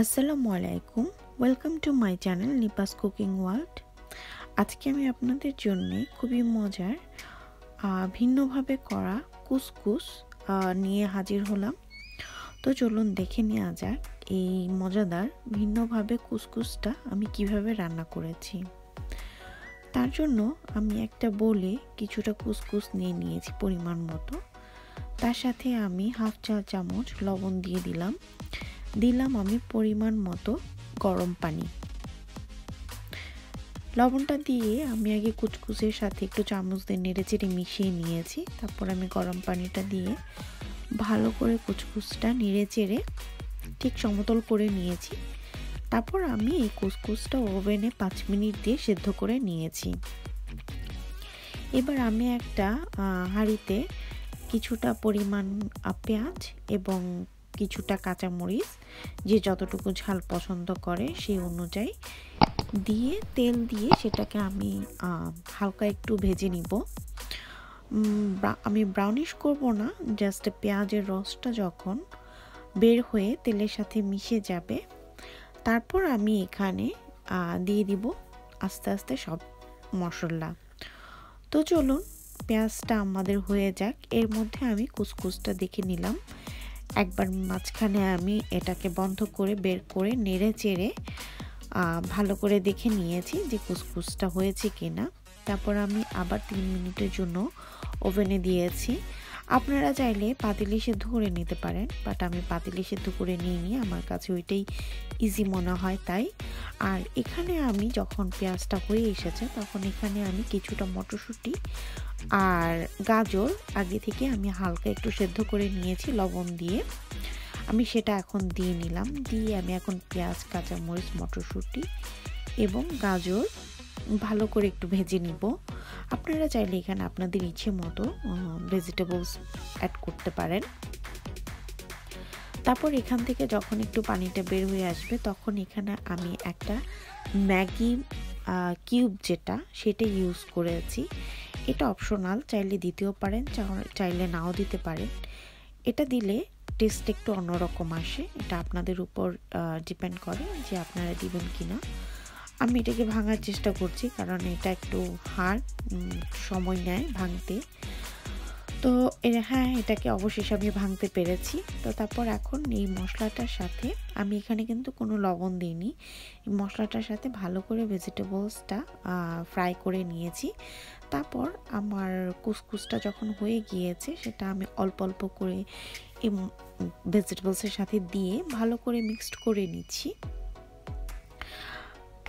আসসালামু আলাইকুম, welcome to my channel নিপাস cooking world. আজকে আমি আপনাদের জন্য খুবই মজার ভিন্নভাবে করা কুসকুস নিয়ে হাজির হলাম। তো চলুন দেখে নেওয়া যাক এই মজাদার ভিন্নভাবে কুসকুসটা আমি কিভাবে রান্না করেছি। তার জন্য আমি একটা বোলে কিছুটা কুসকুস নিয়ে নিয়েছি পরিমাণ মতো। তার সাথে আমি হাফ চা চামচ লবণ দিয়ে দিলাম আমি পরিমাণ মতো গরম পানি। লবণটা দিয়ে আমি আগে কুচকুচের সাথে একটু চামচ দিয়ে নেড়েচেড়ে মিশিয়ে নিয়েছি। তারপর আমি গরম পানিটা দিয়ে ভালো করে কুচকুচটা নেড়েচেড়ে ঠিক সমতল করে নিয়েছি। তারপর আমি এই কুচকুচটা ওভেনে 5 মিনিট দিয়ে সেদ্ধ করে নিয়েছি। এবার আমি একটা হাঁড়িতে কিছুটা পরিমাণ পেঁয়াজ এবং কিছুটা কাঁচামরিচ, যে যতটুকু ঝাল পছন্দ করে সেই অনুযায়ী দিয়ে তেল দিয়ে সেটাকে আমি হালকা একটু ভেজে নিব। আমি ব্রাউনিশ করব না, জাস্ট পেঁয়াজের রসটা যখন বের হয়ে তেলের সাথে মিশে যাবে তারপর আমি এখানে দিয়ে দিব আস্তে আস্তে সব মশলা। তো চলুন পেঁয়াজটা আমাদের হয়ে যাক। এর মধ্যে আমি কুসকুসটা দেখে নিলাম। একবার মাঝখানে আমি এটাকে বন্ধ করে বের করে নেড়ে চেড়ে ভালো করে দেখে নিয়েছি যে কুসকুসটা হয়েছে কিনা। তারপর আমি আবার 3 মিনিটের জন্য ওভেনে দিয়েছি। আপনারা চাইলে পাতিলে সেদ্ধ করে নিতে পারেন, বাট আমি পাতিলে সেদ্ধ করে নিইনি, আমার কাছে ওইটাই ইজি মনে হয় তাই। আর এখানে আমি যখন পেঁয়াজটা হয়ে এসেছে তখন এখানে আমি কিছুটা মটরশুঁটি আর গাজর আগে থেকে আমি হালকা একটু সেদ্ধ করে নিয়েছি লবণ দিয়ে, আমি সেটা এখন দিয়ে নিলাম। দিয়ে আমি এখন পেঁয়াজ, কাঁচামরিচ, মটরশুঁটি এবং গাজর ভালো করে একটু ভেজে নিব। আপনারা চাইলে এখানে আপনাদের ইচ্ছে মতো ভেজিটেবলস অ্যাড করতে পারেন। তারপর এখান থেকে যখন একটু পানিটা বের হয়ে আসবে তখন এখানে আমি একটা ম্যাগি কিউব যেটা সেটা ইউজ করেছি। এটা অপশনাল, চাইলে দিতেও পারেন, চাইলে নাও দিতে পারেন। এটা দিলে টেস্ট একটু অন্যরকম আসে, এটা আপনাদের উপর ডিপেন্ড করে যে আপনারা দিবেন কিনা। আমি এটাকে ভাঙার চেষ্টা করছি কারণ এটা একটু হার্ড, সময় নেয় ভাঙতে। তো হ্যাঁ, এটাকে অবশেষে আমি ভাঙতে পেরেছি। তো তারপর এখন এই মশলাটার সাথে আমি এখানে কিন্তু কোনো লবণ দিইনি, এই মশলাটার সাথে ভালো করে ভেজিটেবলসটা ফ্রাই করে নিয়েছি। তারপর আমার কুসকুসটা যখন হয়ে গিয়েছে সেটা আমি অল্প অল্প করে এই ভেজিটেবলসের সাথে দিয়ে ভালো করে মিক্সড করে নিচ্ছি।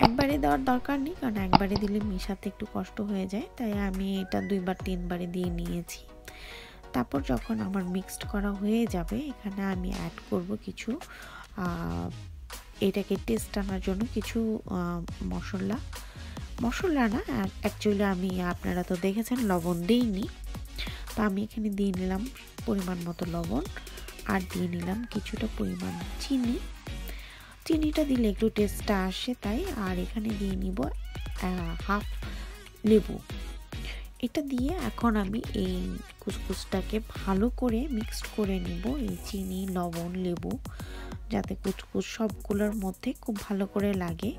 একবারে দেওয়ার দরকার নেই, কারণ একবারে দিলে মিশাতে একটু কষ্ট হয়ে যায়, তাই আমি এটা 2-3 দিয়ে নিয়েছি। তারপর যখন আমার মিক্সড করা হয়ে যাবে এখানে আমি অ্যাড করব কিছু এটাকে টেস্ট আনার জন্য কিছু মশলা না, অ্যাকচুয়ালি আমি আপনারা তো দেখেছেন লবণ দিইনি। তো আমি এখানে দিয়ে নিলাম পরিমাণ মতো লবণ আর দিয়ে নিলাম কিছুটা পরিমাণ চিনিটা দিলে একটু টেস্টটা আসে তাই। আর এখানে দিয়ে নিব হাফ লেবু। এটা দিয়ে এখন আমি এই কুসকুসটাকে ভালো করে মিক্সড করে নিব, এই চিনি, লবণ, লেবু, যাতে কুসকুস সবগুলোর মধ্যে খুব ভালো করে লাগে।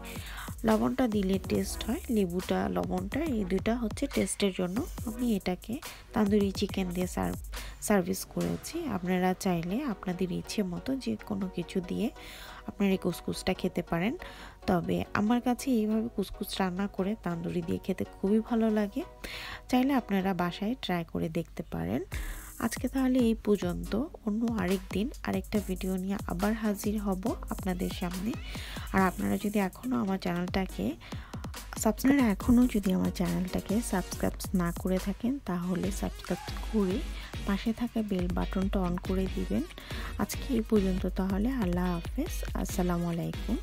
লবণটা দিলে টেস্ট হয়, লেবুটা লবণটা এই দুইটা হচ্ছে টেস্টের জন্য। আমি এটাকে তান্দুরি চিকেন দিয়ে সার্ভিস করেছি। আপনারা চাইলে আপনাদের ইচ্ছে মতো যে কোনো কিছু দিয়ে আপনারা এই কুসকুসটা খেতে পারেন। তবে আমার কাছে এইভাবে কুসকুস রান্না করে তান্দুরি দিয়ে খেতে খুবই ভালো লাগে। চাইলে আপনারা বাসায় ট্রাই করে দেখতে পারেন। আজকে তাহলে এই পর্যন্ত, অন্য আরেক দিন আরেকটা ভিডিও নিয়ে আবার হাজির হব আপনাদের সামনে। আর আপনারা যদি এখনও আমার চ্যানেলটাকে সাবস্ক্রাইব না করে থাকেন তাহলে সাবস্ক্রাইব করে পাশে থাকা বেল বাটনটা অন করে দিবেন। আজকে এই পর্যন্ত তাহলে, আল্লাহ হাফেজ, আসসালামু আলাইকুম।